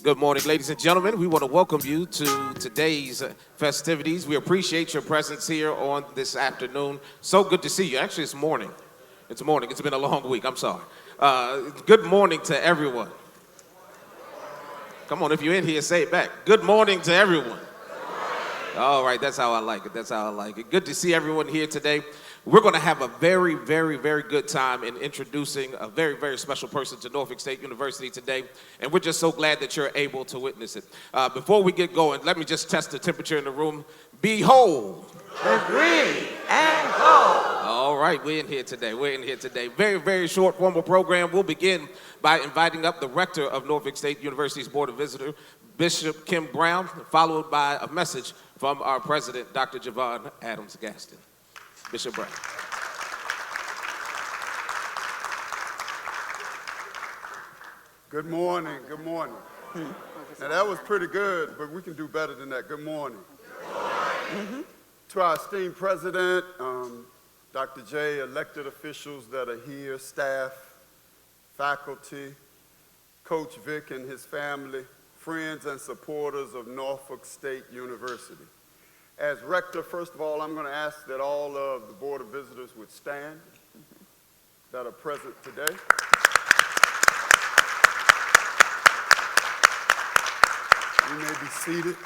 Good morning, ladies and gentlemen. We want to welcome you to today's festivities. We appreciate your presence here on this afternoon. So good to see you. Actually, it's morning. It's morning. It's been a long week. I'm sorry. Good morning to everyone. Come on, if you're in here, say it back. Good morning to everyone. All right, that's how I like it. That's how I like it. Good to see everyone here today. We're going to have a very, very, very good time in introducing a very, very special person to Norfolk State University today, and we're just so glad that you're able to witness it. Before we get going, let me just test the temperature in the room. Behold. The green and gold. All right, we're in here today. We're in here today. Very, very short formal program. We'll begin by inviting up the rector of Norfolk State University's Board of Visitors, Bishop Kim Brown, followed by a message from our president, Dr. Javon Adams-Gaston. Bishop Brown. Good morning, good morning. Now that was pretty good, but we can do better than that. Good morning. Good morning. To our esteemed president, Dr. J, elected officials that are here, staff, faculty, Coach Vic and his family, friends and supporters of Norfolk State University. As rector, first of all, I'm going to ask that all of the Board of Visitors would stand that are present today. You may be seated.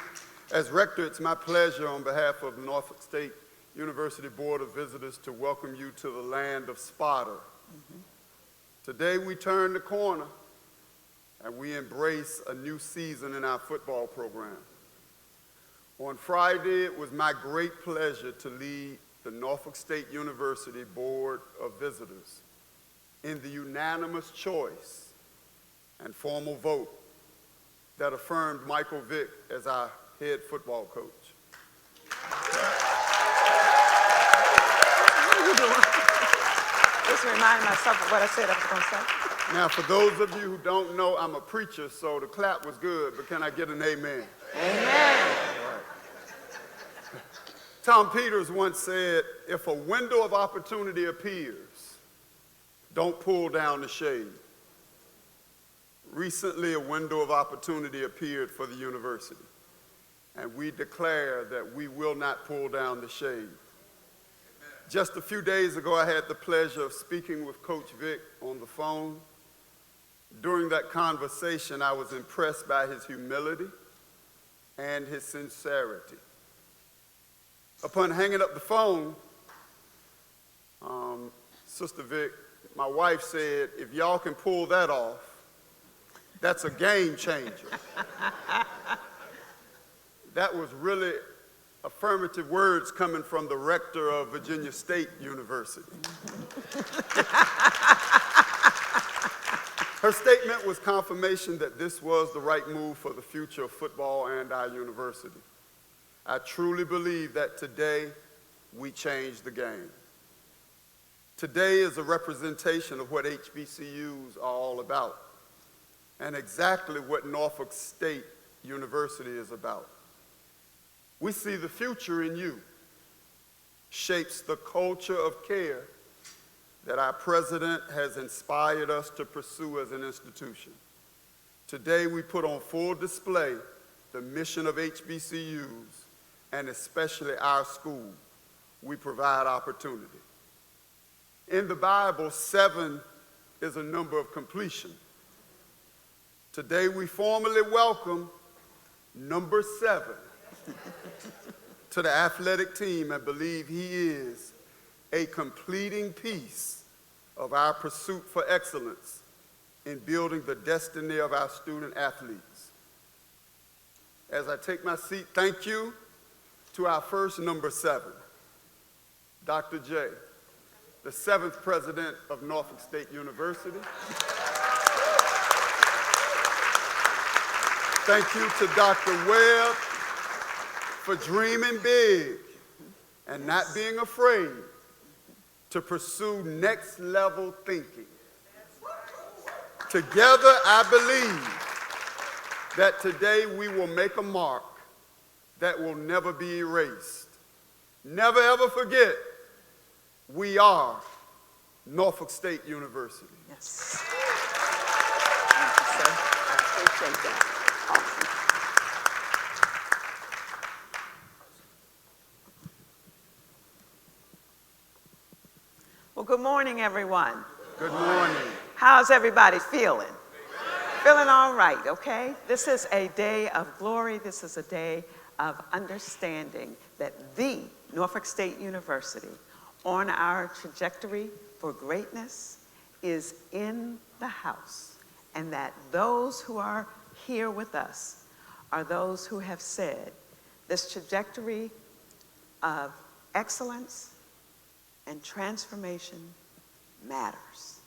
As rector, it's my pleasure on behalf of the Norfolk State University Board of Visitors to welcome you to the land of Sparta. Today we turn the corner and we embrace a new season in our football program. On Friday, it was my great pleasure to lead the Norfolk State University Board of Visitors in the unanimous choice and formal vote that affirmed Michael Vick as our head football coach. What are you doing? Just remind myself of what I said I was going to say. Now, for those of you who don't know, I'm a preacher, so the clap was good, but can I get an amen? Amen. Tom Peters once said, if a window of opportunity appears, don't pull down the shade. Recently, a window of opportunity appeared for the university, and we declare that we will not pull down the shade. Just a few days ago, I had the pleasure of speaking with Coach Vic on the phone. During that conversation, I was impressed by his humility and his sincerity. Upon hanging up the phone, Sister Vic, my wife said, if y'all can pull that off, that's a game changer. That was really affirmative words coming from the rector of Virginia State University. Her statement was confirmation that this was the right move for the future of football and our university. I truly believe that today we change the game. Today is a representation of what HBCUs are all about and exactly what Norfolk State University is about. We see the future in you, shapes the culture of care that our president has inspired us to pursue as an institution. Today we put on full display the mission of HBCUs and especially our school. We provide opportunity. In the Bible, 7 is a number of completion. Today we formally welcome number 7 to the athletic team and believe he is a completing piece of our pursuit for excellence in building the destiny of our student athletes. As I take my seat, thank you to our first number 7, Dr. J, the 7th president of Norfolk State University. Thank you to Dr. Webb for dreaming big and not being afraid to pursue next level thinking. Together, I believe that today we will make a mark that will never be erased. Never ever forget, we are Norfolk State University. Yes. Thank you, sir. I appreciate that. morning, everyone. Good morning. How's everybody feeling? Feeling all right, okay? This is a day of glory. This is a day of understanding that the Norfolk State University, on our trajectory for greatness, is in the house, and that those who are here with us are those who have said this trajectory of excellence and transformation matters.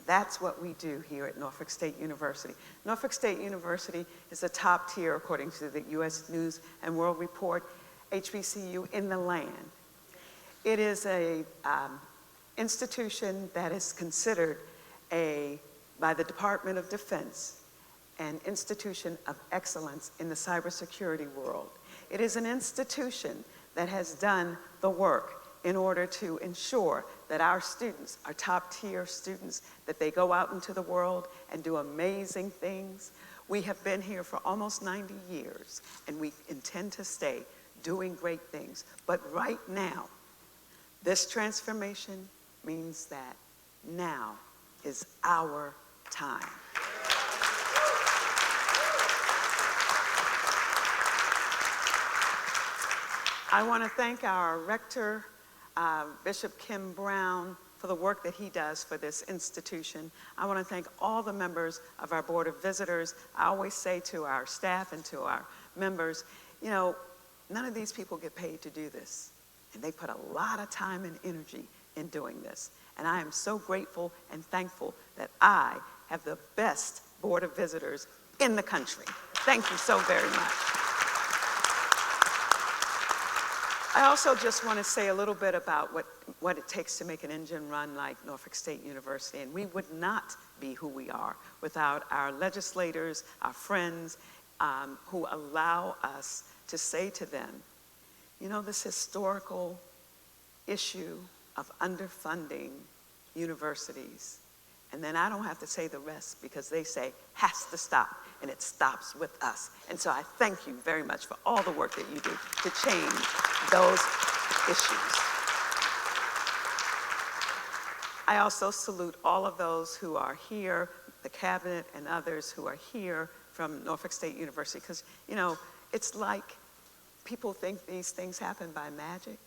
That's what we do here at Norfolk State University. Norfolk State University is a top tier, according to the U.S. News and World Report, HBCU in the land. It is a institution that is considered by the Department of Defense an institution of excellence in the cybersecurity world. It is an institution that has done the work in order to ensure that our students, our top tier students, that they go out into the world and do amazing things. We have been here for almost 90 years, and we intend to stay doing great things. But right now, this transformation means that now is our time. I want to thank our rector, Bishop Kim Brown, for the work that he does for this institution. I want to thank all the members of our Board of Visitors. I always say to our staff and to our members, you know, none of these people get paid to do this. And they put a lot of time and energy in doing this. And I am so grateful and thankful that I have the best Board of Visitors in the country. Thank you so very much. I also just want to say a little bit about what it takes to make an engine run like Norfolk State University. And we would not be who we are without our legislators, our friends, who allow us to say to them, you know, this historical issue of underfunding universities, and then I don't have to say the rest because they say has to stop, and it stops with us. And so I thank you very much for all the work that you do to change those issues. I also salute all of those who are here, the cabinet and others who are here from Norfolk State University, because, you know, it's like people think these things happen by magic.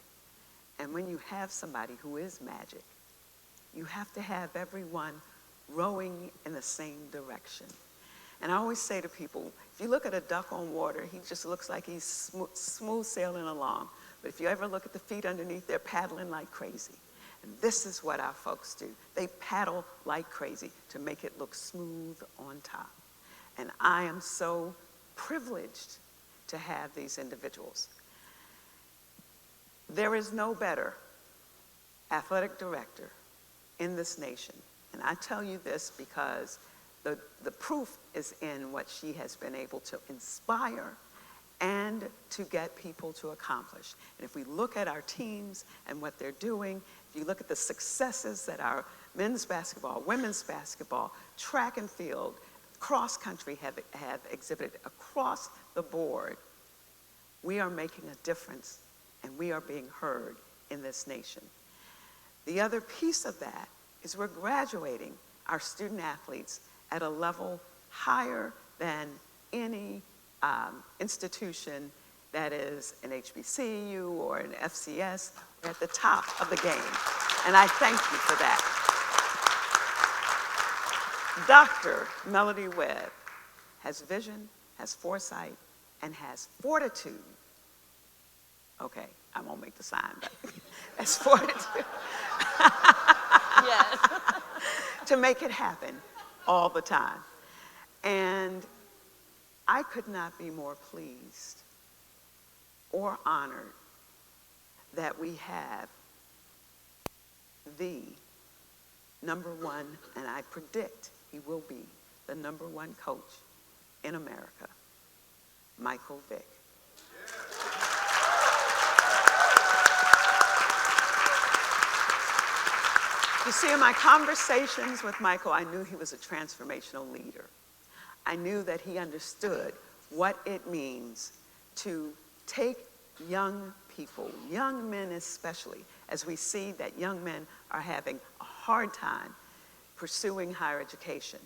And when you have somebody who is magic, you have to have everyone rowing in the same direction. And I always say to people, if you look at a duck on water, he just looks like he's smooth sailing along. But if you ever look at the feet underneath, they're paddling like crazy. And this is what our folks do. They paddle like crazy to make it look smooth on top. And I am so privileged to have these individuals. There is no better athletic director in this nation. And I tell you this because the proof is in what she has been able to inspire and to get people to accomplish. And if we look at our teams and what they're doing, if you look at the successes that our men's basketball, women's basketball, track and field, cross country have exhibited across the board, we are making a difference and we are being heard in this nation. The other piece of that is we're graduating our student athletes at a level higher than any institution that is an HBCU or an FCS. We're at the top of the game, and I thank you for that. Dr. Melody Webb has vision, has foresight, and has fortitude. Okay, I won't make the sign, but has fortitude. Yes. To make it happen all the time. And I could not be more pleased or honored that we have the number one, and I predict he will be the number one coach in America, Michael Vick. You see, in my conversations with Michael, I knew he was a transformational leader. I knew that he understood what it means to take young people, young men especially, as we see that young men are having a hard time pursuing higher education.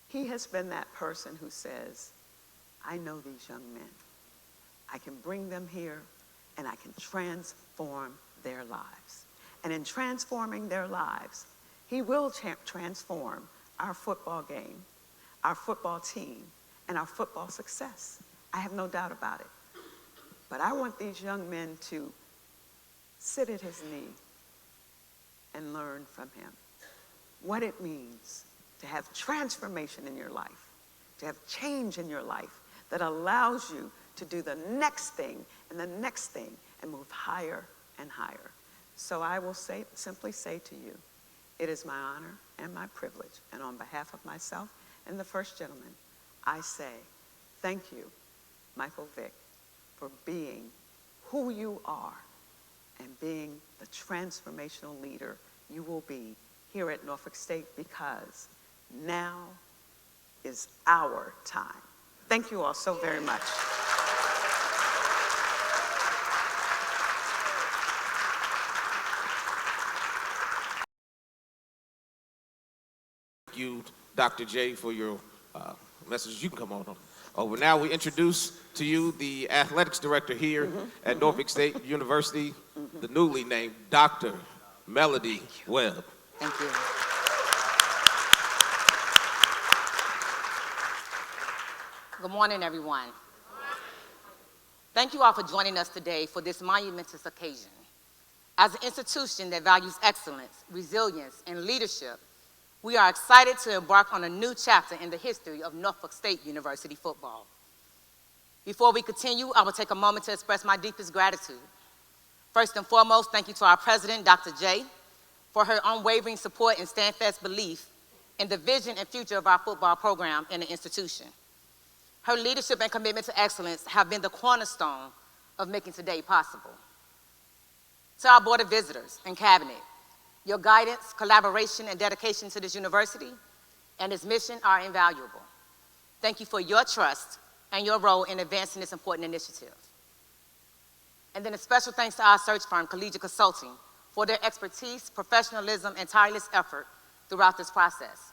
He has been that person who says, I know these young men. I can bring them here and I can transform their lives. And in transforming their lives, he will transform our football game, our football team, and our football success. I have no doubt about it. But I want these young men to sit at his knee and learn from him what it means to have transformation in your life, to have change in your life that allows you to do the next thing and the next thing and move higher and higher. So I will simply say to you, it is my honor and my privilege, and on behalf of myself and the First Gentleman, I say thank you, Michael Vick, for being who you are and being the transformational leader you will be here at Norfolk State, because now is our time. Thank you all so very much. Thank you, Dr. J, for your message. You can come on over. Now we introduce to you the athletics director here at Norfolk State University, the newly named Dr. Melody Webb. Thank you. Good morning, everyone. Thank you all for joining us today for this monumentous occasion. As an institution that values excellence, resilience, and leadership, we are excited to embark on a new chapter in the history of Norfolk State University football. Before we continue, I will take a moment to express my deepest gratitude. First and foremost, thank you to our president, Dr. J, for her unwavering support and steadfast belief in the vision and future of our football program and the institution. Her leadership and commitment to excellence have been the cornerstone of making today possible. To our Board of Visitors and Cabinet, your guidance, collaboration, and dedication to this university and its mission are invaluable. Thank you for your trust and your role in advancing this important initiative. And then a special thanks to our search firm, Collegiate Consulting, for their expertise, professionalism, and tireless effort throughout this process,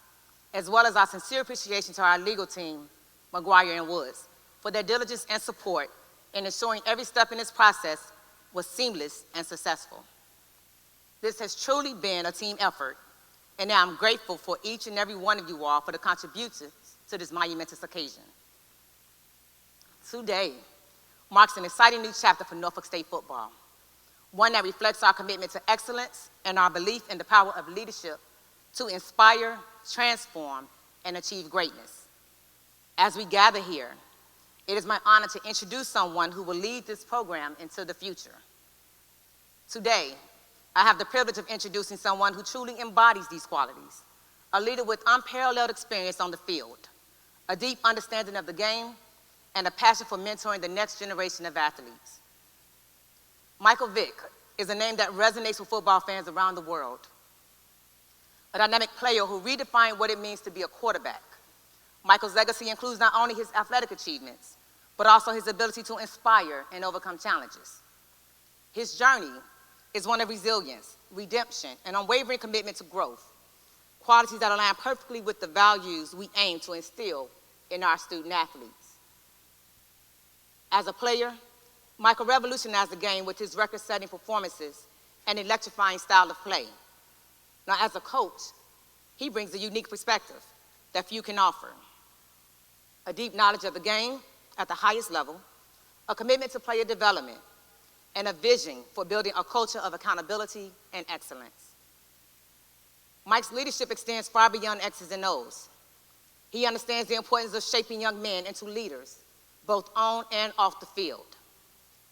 as well as our sincere appreciation to our legal team, McGuire and Woods, for their diligence and support in ensuring every step in this process was seamless and successful. This has truly been a team effort, and I'm grateful for each and every one of you all for the contributions to this monumentous occasion. Today marks an exciting new chapter for Norfolk State football, one that reflects our commitment to excellence and our belief in the power of leadership to inspire, transform, and achieve greatness. As we gather here, it is my honor to introduce someone who will lead this program into the future. Today, I have the privilege of introducing someone who truly embodies these qualities, a leader with unparalleled experience on the field, a deep understanding of the game, and a passion for mentoring the next generation of athletes. Michael Vick is a name that resonates with football fans around the world, a dynamic player who redefined what it means to be a quarterback. Michael's legacy includes not only his athletic achievements, but also his ability to inspire and overcome challenges. His journey is one of resilience, redemption, and unwavering commitment to growth, qualities that align perfectly with the values we aim to instill in our student athletes. As a player, Michael revolutionized the game with his record-setting performances and electrifying style of play. Now, as a coach, he brings a unique perspective that few can offer. A deep knowledge of the game at the highest level, a commitment to player development, and a vision for building a culture of accountability and excellence. Mike's leadership extends far beyond X's and O's. He understands the importance of shaping young men into leaders, both on and off the field.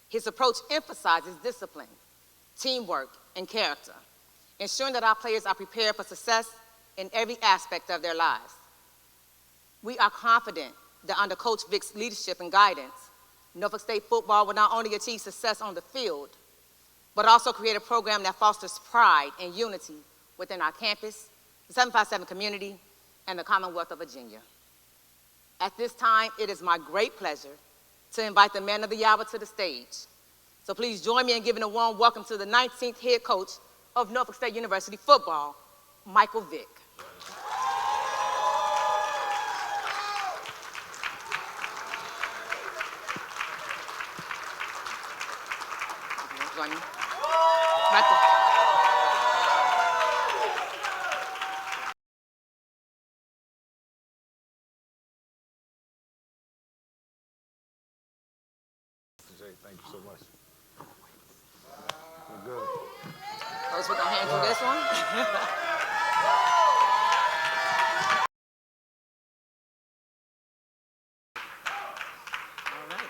His approach emphasizes discipline, teamwork, and character, ensuring that our players are prepared for success in every aspect of their lives. We are confident that under Coach Vick's leadership and guidance, Norfolk State football will not only achieve success on the field, but also create a program that fosters pride and unity within our campus, the 757 community, and the Commonwealth of Virginia. At this time, it is my great pleasure to invite the man of the hour to the stage. So please join me in giving a warm welcome to the 19th head coach of Norfolk State University football, Michael Vick. Join me. Michael. Thank you so much. We're good. Coach, we're gonna hand you this one. All right.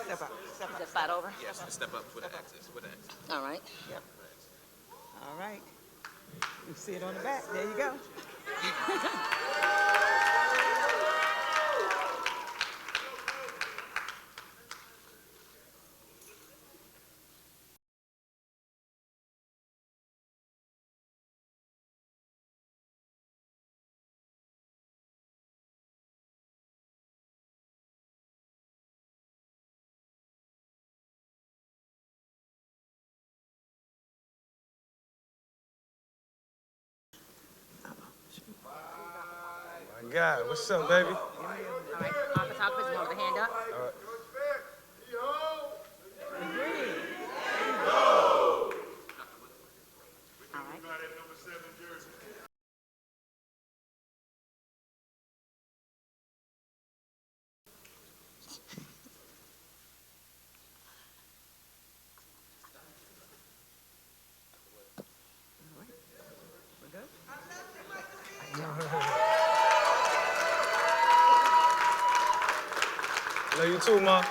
Step up. Just slide over. Yes, step up with the access. With the access. All right. Yep. All right. You see it on the back. There you go. My God, what's up, baby? All right. Off the top, put your hand up. All right. All right. We're good? Love you too, Ma.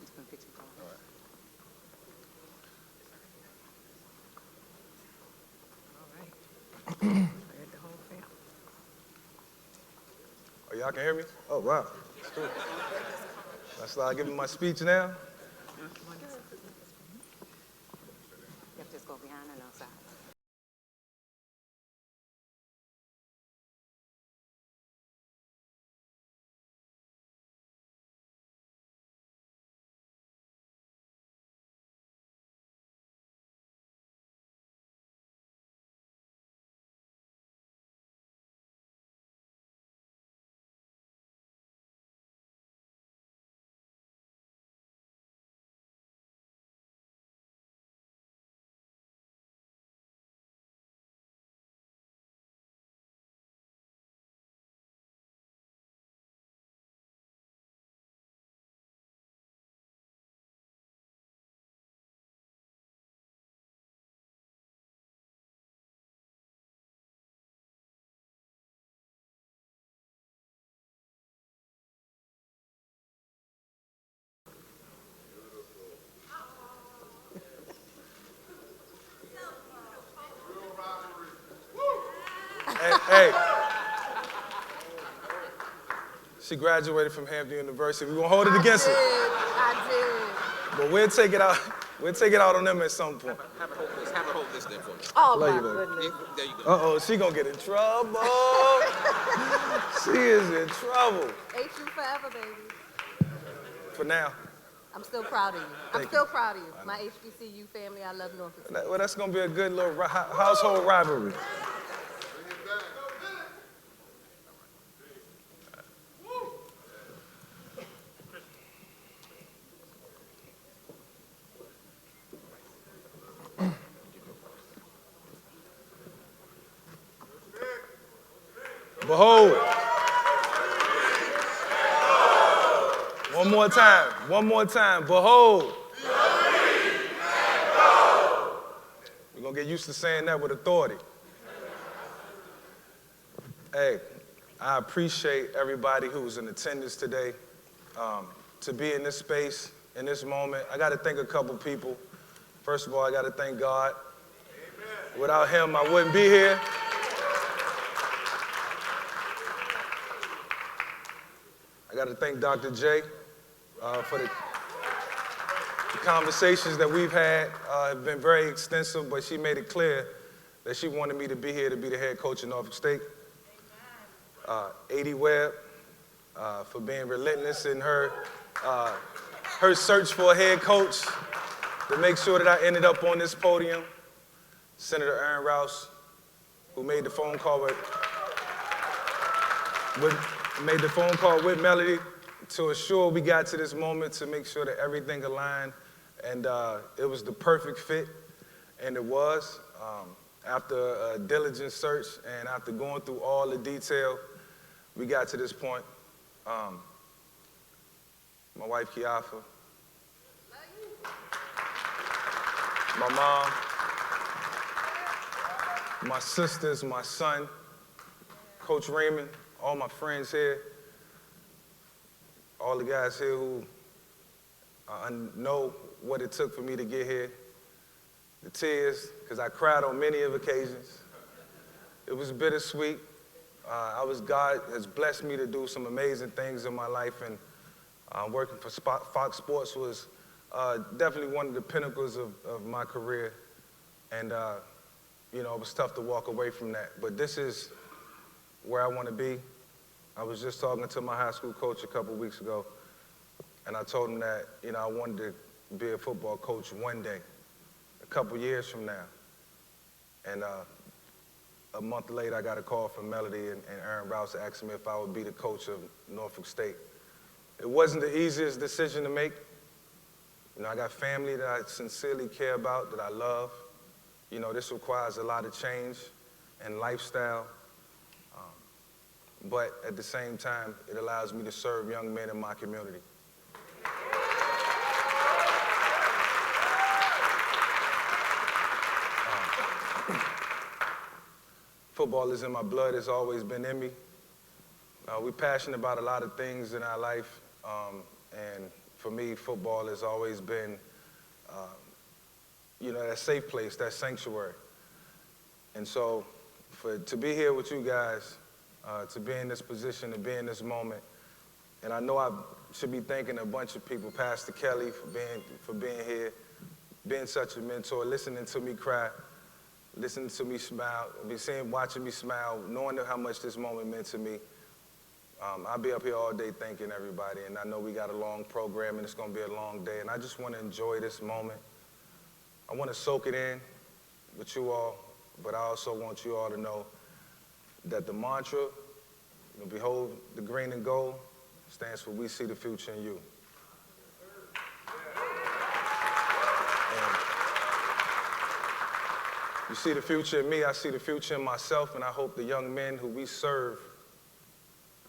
Just gonna get you going. All right. Heard the whole family. Oh, y'all can hear me? Oh, wow. That's cool. I start giving my speech now. You have to just go behind and outside. Hey. She graduated from Hampton University. We're gonna hold it against her. I did. But we'll take it out. We'll take it out on them at some point. Have her hold this. Have her hold this there for me. Oh, Love my you, baby. goodness. There you go. Uh-oh, she gonna get in trouble. She is in trouble. HU forever, baby. For now. I'm still proud of you. Thank I'm still proud of you. My HBCU family, I love Norfolk. Well, that's gonna be a good little household rivalry. Behold. One more time. Behold. We're going to get used to saying that with authority. Hey, I appreciate everybody who was in attendance today. to be in this space, in this moment. I got to thank a couple people. First of all, I got to thank God. Amen. Without him, I wouldn't be here. I got to thank Dr. J for the conversations that we've had have been very extensive, but she made it clear that she wanted me to be here to be the head coach of Norfolk State. A.D. Webb for being relentless in her search for a head coach to make sure that I ended up on this podium. Senator Aaron Rouse, who made the phone call with Melody to assure we got to this moment, to make sure that everything aligned, and it was the perfect fit, and it was. After a diligent search and after going through all the detail, we got to this point. My wife, Kiafa, my mom, my sisters, my son, Coach Raymond, all my friends here, all the guys here who know what it took for me to get here. The tears, because I cried on many of occasions. It was bittersweet. God has blessed me to do some amazing things in my life, and working for Fox Sports was definitely one of the pinnacles of my career. And it was tough to walk away from that. But this is where I want to be. I was just talking to my high school coach a couple weeks ago, and I told him that, I wanted to be a football coach one day, a couple years from now. And a month later, I got a call from Melody and Aaron Rouse asking me if I would be the coach of Norfolk State. It wasn't the easiest decision to make. I got family that I sincerely care about, that I love. This requires a lot of change and lifestyle. But at the same time, it allows me to serve young men in my community. Football is in my blood. It's always been in me. We're passionate about a lot of things in our life. And for me, football has always been, that safe place, that sanctuary. And so to be here with you guys, to be in this position, to be in this moment, and I know I should be thanking a bunch of people, Pastor Kelly for being here, being such a mentor, listening to me cry, listening to me smile, watching me smile, knowing how much this moment meant to me. I'll be up here all day thanking everybody, and I know we got a long program and it's gonna be a long day, and I just wanna enjoy this moment. I wanna soak it in with you all, but I also want you all to know that the mantra, behold the green and gold, stands for we see the future in you. And you see the future in me, I see the future in myself, and I hope the young men who we serve,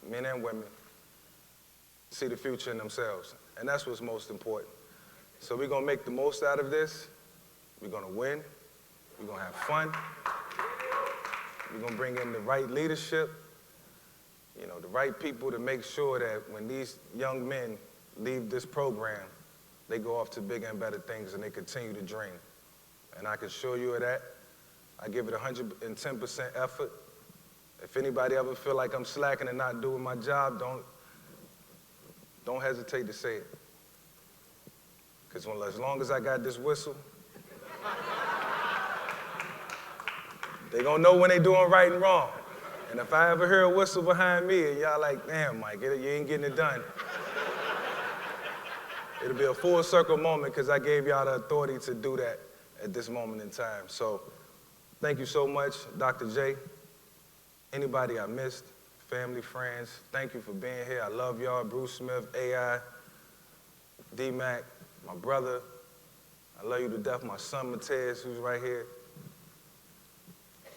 men and women, see the future in themselves. And that's what's most important. So we're gonna make the most out of this. We're gonna win. We're gonna have fun. We're gonna bring in the right leadership, the right people to make sure that when these young men leave this program, they go off to bigger and better things and they continue to dream. And I can assure you of that. I give it 110% effort. If anybody ever feel like I'm slacking and not doing my job, don't hesitate to say it. Because as long as I got this whistle, they gonna know when they doing right and wrong. And if I ever hear a whistle behind me and y'all like, damn, Mike, you ain't getting it done, it'll be a full circle moment because I gave y'all the authority to do that at this moment in time. So thank you so much, Dr. J. Anybody I missed, family, friends, thank you for being here. I love y'all. Bruce Smith, AI, D-Mac, my brother. I love you to death. My son, Matez, who's right here.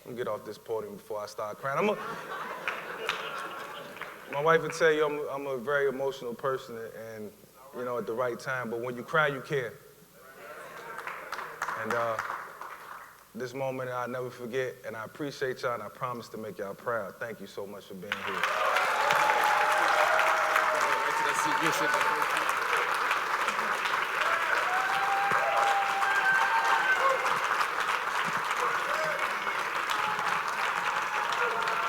Let me get off this podium before I start crying. My wife would tell you I'm a very emotional person and, at the right time, but when you cry, you care. And this moment I'll never forget, and I appreciate y'all, and I promise to make y'all proud. Thank you so much for being here.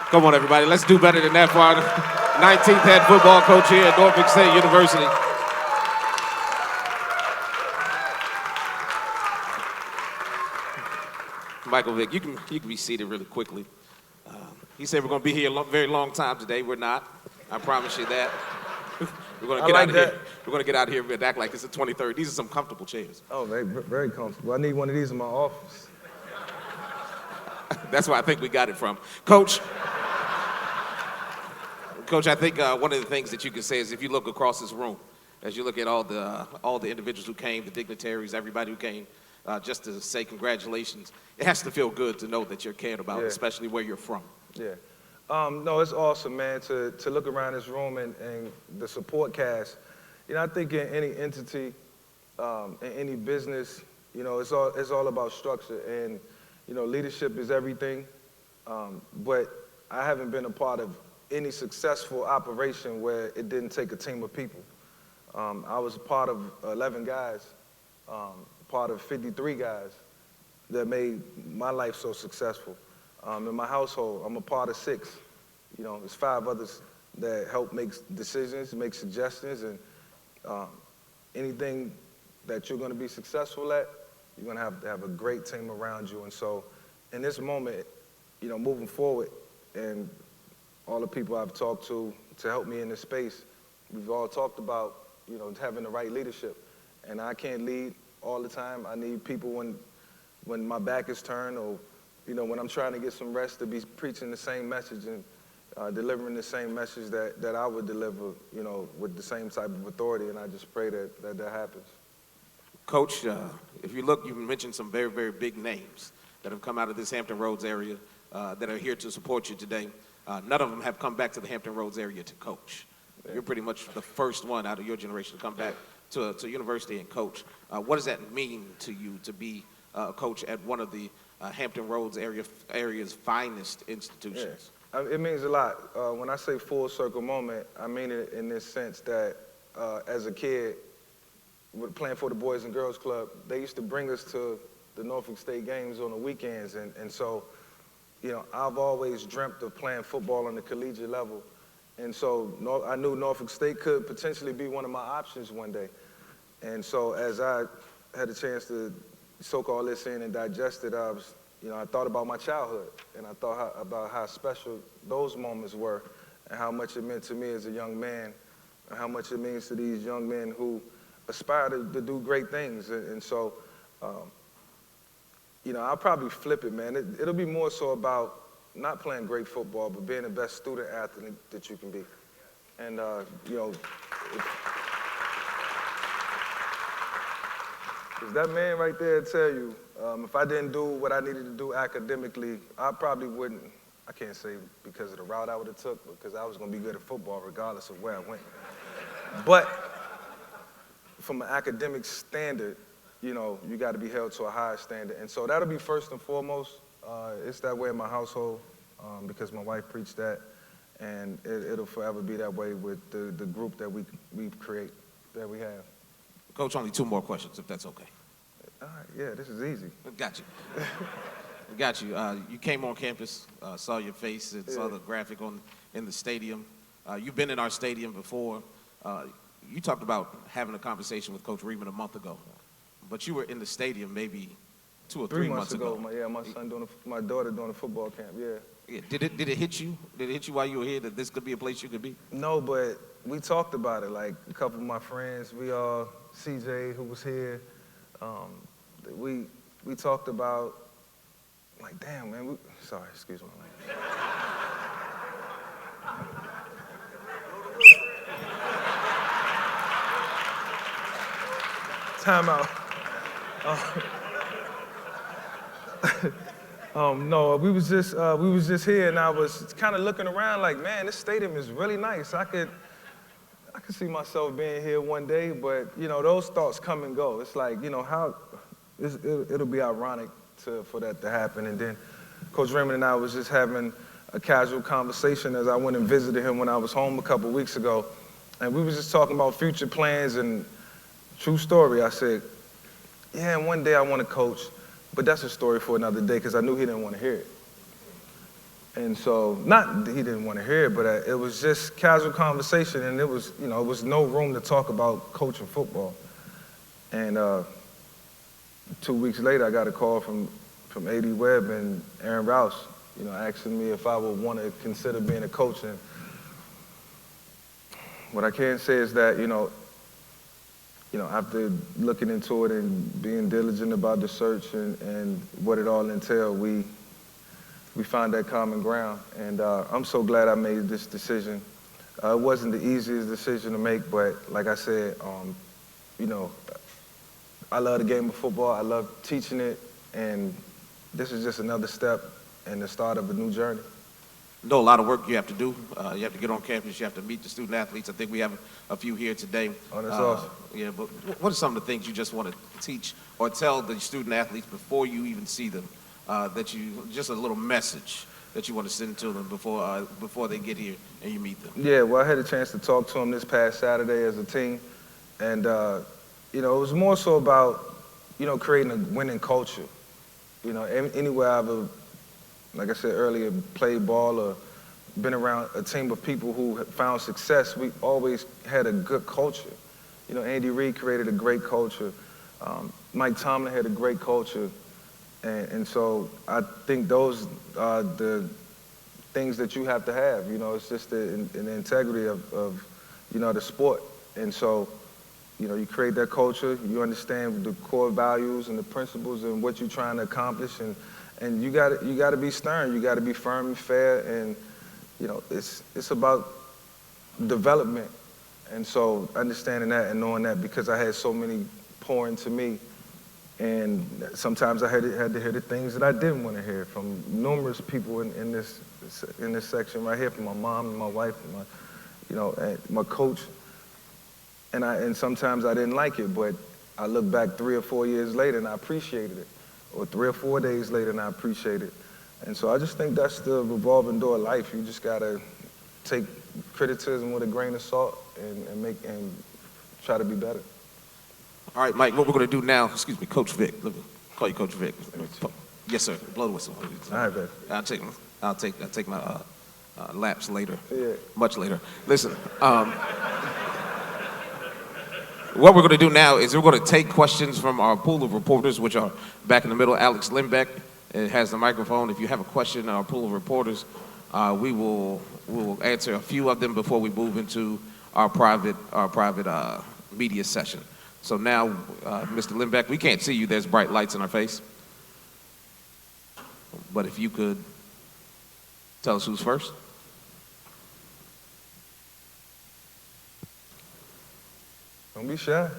Come on, everybody. Let's do better than that for our 19th head football coach here at Norfolk State University. Michael Vick, you can be seated really quickly. He said we're going to be here a very long time today. We're not. I promise you that. We're going to get out of here. We're going to get out of here and act like it's the 23rd. These are some comfortable chairs. Oh, very comfortable. I need one of these in my office. That's where I think we got it from. Coach, I think one of the things that you can say is if you look across this room, as you look at all the individuals who came, the dignitaries, everybody who came, just to say congratulations, it has to feel good to know that you're cared about, especially where you're from. Yeah. No, it's awesome, man, to look around this room and the support cast. You know, I think in any entity, in any business, you know, it's all about structure. And, you know, leadership is everything. But I haven't been a part of any successful operation where it didn't take a team of people. I was a part of 11 guys, part of 53 guys that made my life so successful. In my household, I'm a part of 6. You know, there's 5 others that help make decisions, make suggestions, and anything that you're going to be successful at, you're going to have a great team around you. And so in this moment, you know, moving forward, and all the people I've talked to help me in this space, we've all talked about, you know, having the right leadership. And I can't lead all the time. I need people when my back is turned, or, you know, when I'm trying to get some rest, to be preaching the same message and delivering the same message that I would deliver, you know, with the same type of authority. And I just pray that happens. Coach, if you look, you mentioned some very, very big names that have come out of this Hampton Roads area that are here to support you today. None of them have come back to the Hampton Roads area to coach. Yeah. You're pretty much the first one out of your generation to come back to university and coach. What does that mean to you to be a coach at one of the Hampton Roads area's finest institutions? Yeah. It means a lot. When I say full circle moment, I mean it in this sense that as a kid, playing for the Boys and Girls Club, they used to bring us to the Norfolk State games on the weekends. And so, you know, I've always dreamt of playing football on the collegiate level. And so I knew Norfolk State could potentially be one of my options one day. And so as I had a chance to soak all this in and digest it, I thought about my childhood, and I thought about how special those moments were and how much it meant to me as a young man and how much it means to these young men who aspire to do great things. And so, you know, I'll probably flip it, man. It'll be more so about not playing great football, but being the best student athlete that you can be. And, you know, if that man right there tell you, if I didn't do what I needed to do academically, I probably wouldn't. I can't say because of the route I would have took, because I was going to be good at football regardless of where I went. But from an academic standard, you know, you got to be held to a higher standard. And so that'll be first and foremost. It's that way in my household because my wife preached that, and it'll forever be that way with the group that we create, that we have. Coach, only 2 more questions, if that's okay. All right, yeah, this is easy. Got you. Got you. You came on campus, saw your face, and saw the graphic in the stadium. You've been in our stadium before. You talked about having a conversation with Coach Reedman a month ago, but you were in the stadium maybe 2 or 3 months ago. My daughter doing a football camp, Yeah. Did it hit you? Did it hit you while you were here that this could be a place you could be? No, but we talked about it. Like a couple of my friends, CJ who was here, we talked about, like, damn, man, sorry, excuse my language. Time out. No, we was just here, and I was kind of looking around like, man, this stadium is really nice. I could see myself being here one day, but you know, those thoughts come and go. It's like, you know, it'll be ironic for that to happen. And then Coach Raymond and I was just having a casual conversation as I went and visited him when I was home a couple weeks ago, and we was just talking about future plans. And true story, I said, yeah, and one day I want to coach, but that's a story for another day, because I knew he didn't want to hear it. And so, not that he didn't want to hear it, but it was just casual conversation, and it was, it was no room to talk about coaching football. And 2 weeks later, I got a call from A.D. Webb and Aaron Rouse, asking me if I would want to consider being a coach. And what I can say is that, after looking into it and being diligent about the search and what it all entailed, we found that common ground. And I'm so glad I made this decision. It wasn't the easiest decision to make, but like I said, I love the game of football. I love teaching it, and this is just another step in the start of a new journey. You know, a lot of work you have to do. You have to get on campus. You have to meet the student athletes. I think we have a few here today. Oh, that's awesome. Yeah, but what are some of the things you just want to teach or tell the student athletes before you even see them? Just a little message that you want to send to them before they get here and you meet them. Yeah, well, I had a chance to talk to them this past Saturday as a team, and it was more so about creating a winning culture. Anywhere I ever, like I said earlier, played ball or been around a team of people who have found success, we always had a good culture. Andy Reid created a great culture. Mike Tomlin had a great culture. And so I think those are the things that you have to have. It's just the integrity of the sport. And so, you create that culture, you understand the core values and the principles and what you're trying to accomplish, and you got to be stern, you got to be firm and fair, and it's about development. And so understanding that and knowing that, because I had so many pour into me, and sometimes I had to hear the things that I didn't want to hear from numerous people in this section right here, from my mom and my wife and and my coach. And sometimes I didn't like it, but I look back 3 or 4 years later and I appreciated it, or 3 or 4 days later and I appreciate it. And so I just think that's the revolving door of life. You just gotta take criticism with a grain of salt and try to be better. All right, Mike, what we're going to do now, excuse me, Coach Vic. Let me call you Coach Vic. Yes, sir. Blow the whistle. All right, baby. I'll take my laps later, Yeah. much later. Listen, what we're going to do now is we're going to take questions from our pool of reporters, which are back in the middle. Alex Limbeck has the microphone. If you have a question, our pool of reporters, we will answer a few of them before we move into our private media session. So now, Mr. Limbeck, we can't see you. There's bright lights in our face. But if you could tell us who's first. Don't be shy.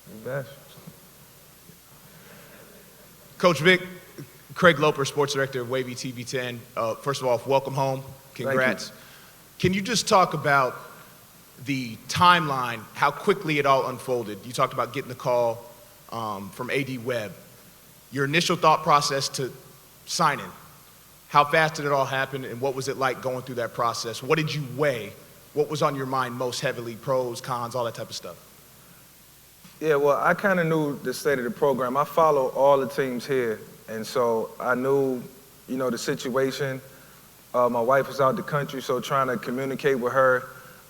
Be bashful. Coach Vic Craig Loper, Sports Director of Wavy TV 10. First of all, welcome home. Congrats. Can you just talk about the timeline, how quickly it all unfolded? You talked about getting the call from A.D. Webb. Your initial thought process to signing, how fast did it all happen, and what was it like going through that process? What did you weigh? What was on your mind most heavily, pros, cons, all that type of stuff? Yeah, well, I kind of knew the state of the program. I follow all the teams here, and so I knew, the situation. My wife was out the country, so trying to communicate with her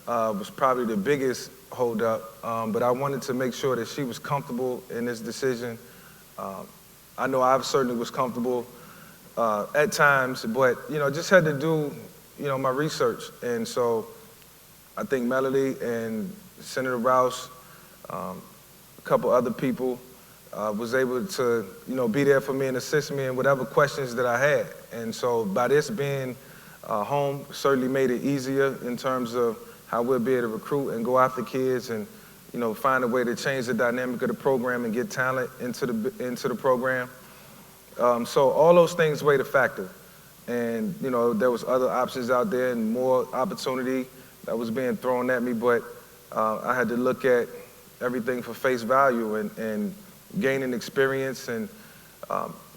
was probably the biggest holdup. But I wanted to make sure that she was comfortable in this decision. I know I certainly was comfortable at times, but just had to do my research. And so I think Melody and Senator Rouse, a couple other people, was able to be there for me and assist me in whatever questions that I had. And so by this being home, certainly made it easier in terms of how we'll be able to recruit and go after kids and find a way to change the dynamic of the program and get talent into the program. So all those things weighed a factor. And there was other options out there and more opportunity that was being thrown at me, but I had to look at everything for face value, and gaining experience and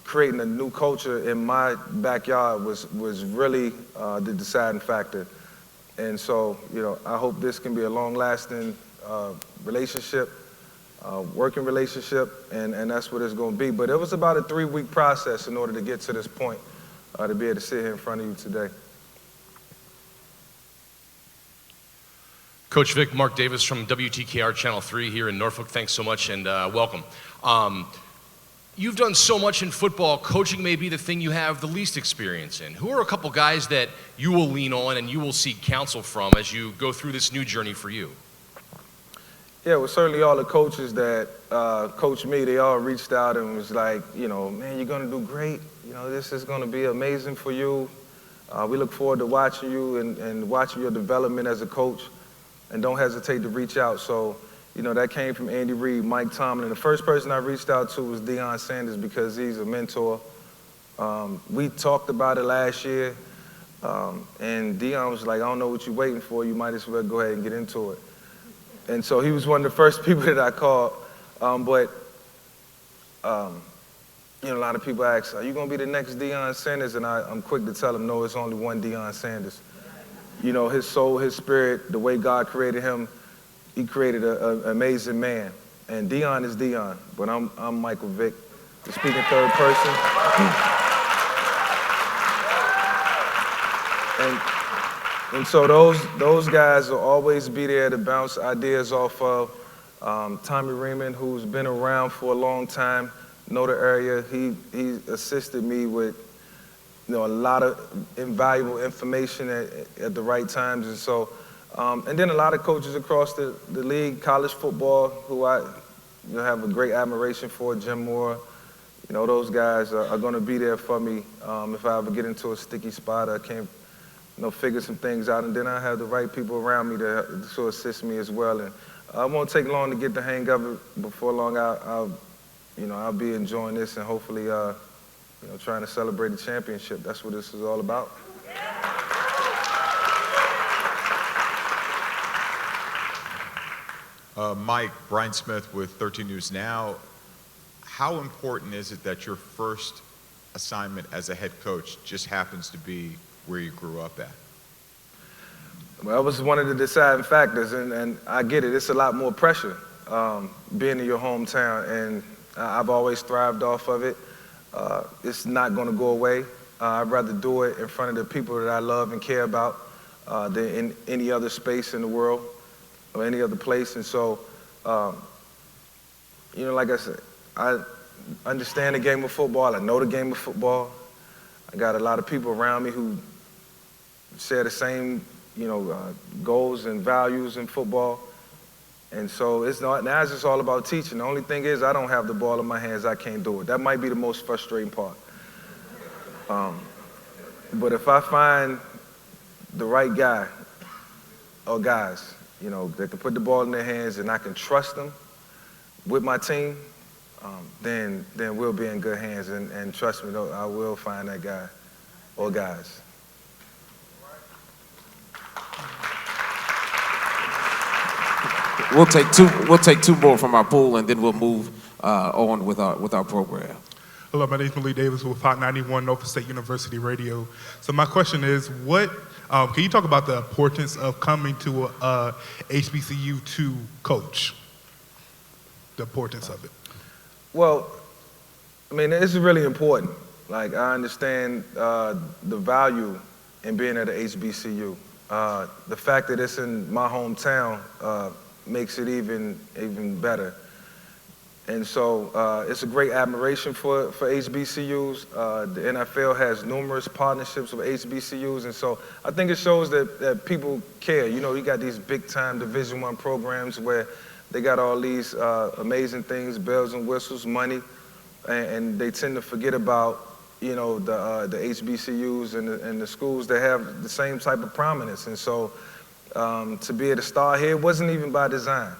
creating a new culture in my backyard was really the deciding factor. And so, I hope this can be a long-lasting relationship. working relationship, and that's what it's going to be. But it was about a 3-week process in order to get to this point, to be able to sit here in front of you today. Coach Vic Mark Davis from WTKR Channel 3 here in Norfolk. Thanks so much and welcome. You've done so much in football. Coaching may be the thing you have the least experience in. Who are a couple guys that you will lean on and you will seek counsel from as you go through this new journey for you? Yeah, well, certainly all the coaches that coached me, they all reached out and was like, you know, man, you're going to do great. You know, this is going to be amazing for you. We look forward to watching you and watching your development as a coach. And don't hesitate to reach out. So, you know, that came from Andy Reid, Mike Tomlin. The first person I reached out to was Deion Sanders because he's a mentor. We talked about it last year, and Deion was like, I don't know what you're waiting for. You might as well go ahead and get into it. And so he was one of the first people that I called. You know, a lot of people ask, are you going to be the next Deion Sanders? And I'm quick to tell them, no, it's only one Deion Sanders. You know, his soul, his spirit, the way God created him, he created an amazing man. And Deion is Deion, but I'm Michael Vick, to speak in third person. And so those guys will always be there to bounce ideas off of. Tommy Riemann, who's been around for a long time, know the area. He assisted me with, you know, a lot of invaluable information at the right times. And so, and then a lot of coaches across the league, college football, who I have a great admiration for, Jim Moore. You know, those guys are going to be there for me if I ever get into a sticky spot. I can't, you know, figure some things out. And then I have the right people around me to sort of assist me as well. And it won't take long to get the hang of it. Before long, I'll be enjoying this and hopefully, you know, trying to celebrate the championship. That's what this is all about. Mike, Brian Smith with 13 News Now. How important is it that your first assignment as a head coach just happens to be where you grew up at? Well, that was one of the deciding factors, and I get it. It's a lot more pressure being in your hometown, and I've always thrived off of it. It's not going to go away. I'd rather do it in front of the people that I love and care about than in any other space in the world or any other place. And so, you know, like I said, I understand the game of football. I know the game of football. I got a lot of people around me who share the same, you know, goals and values in football. And so now it's just all about teaching. The only thing is I don't have the ball in my hands. I can't do it. That might be the most frustrating part. But if I find the right guy or guys, you know, that can put the ball in their hands and I can trust them with my team, then we'll be in good hands. And trust me, I will find that guy or guys. We'll take two more from our pool, and then we'll move on with our program. Hello, my name is Malik Davis with Hot 91 Norfolk State University Radio. So my question is, can you talk about the importance of coming to a HBCU to coach? The importance of it. Well, I mean, this is really important. Like, I understand the value in being at a HBCU. The fact that it's in my hometown makes it even better. And so it's a great admiration for HBCUs. The NFL has numerous partnerships with HBCUs, and so I think it shows that people care. You know, you got these big-time Division I programs where they got all these amazing things, bells and whistles, money, and they tend to forget about, you know, the HBCUs and the schools that have the same type of prominence. And so to be at a star here wasn't even by design.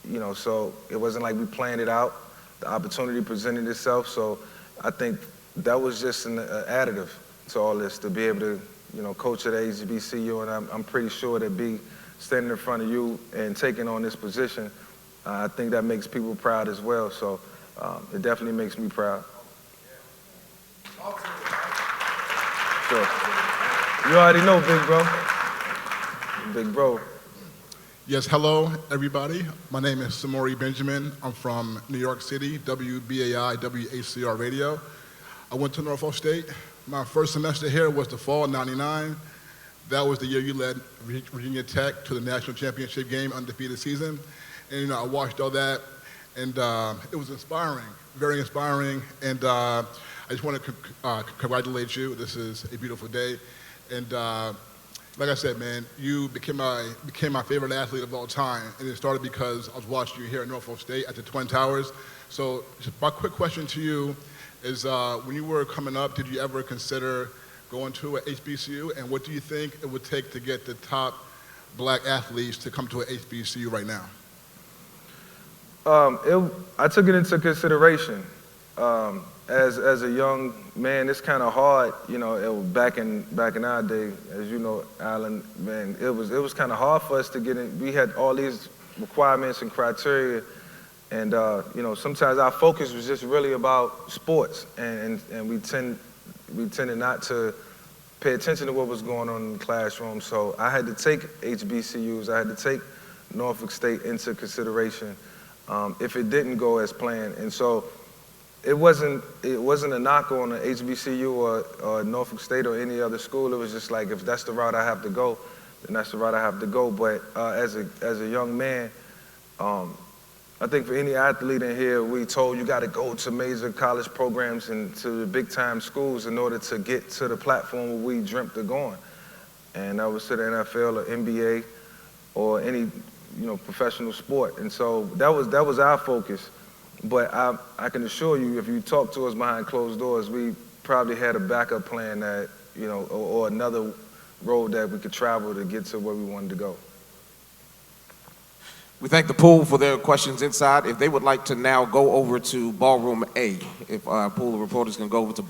You know, so it wasn't like we planned it out. The opportunity presented itself. So I think that was just an additive to all this, to be able to, you know, coach at HBCU. And I'm pretty sure that standing in front of you and taking on this position, I think that makes people proud as well. So it definitely makes me proud. Sure. You already know, big bro. Big bro. Yes, hello, everybody. My name is Samori Benjamin. I'm from New York City, WBAI, WHCR Radio. I went to Norfolk State. My first semester here was the fall of '99. That was the year you led Virginia Tech to the national championship game, undefeated season. And I watched all that, and it was inspiring, very inspiring. And I just want to congratulate you. This is a beautiful day. And like I said, man, you became my favorite athlete of all time, and it started because I was watching you here at Norfolk State at the Twin Towers. So my quick question to you is, when you were coming up, did you ever consider going to a HBCU, and what do you think it would take to get the top black athletes to come to a HBCU right now? I took it into consideration. As a young man, it's kind of hard, back in our day, as you know, Alan, man, it was kind of hard for us to get in. We had all these requirements and criteria, and sometimes our focus was just really about sports, and we tended not to pay attention to what was going on in the classroom. So I had to take HBCUs, I had to take Norfolk State into consideration if it didn't go as planned. And so it wasn't a knock on an HBCU or Norfolk State or any other school. It was just like, if that's the route I have to go, then that's the route I have to go. But as a young man, I think for any athlete in here, we told you got to go to major college programs and to the big time schools in order to get to the platform where we dreamt of going. And that was to the NFL or NBA or any professional sport. And so that was our focus. But I can assure you, if you talk to us behind closed doors, we probably had a backup plan that, or another road that we could travel to get to where we wanted to go. We thank the pool for their questions inside. If they would like to now go over to ballroom A, if our pool of reporters can go over to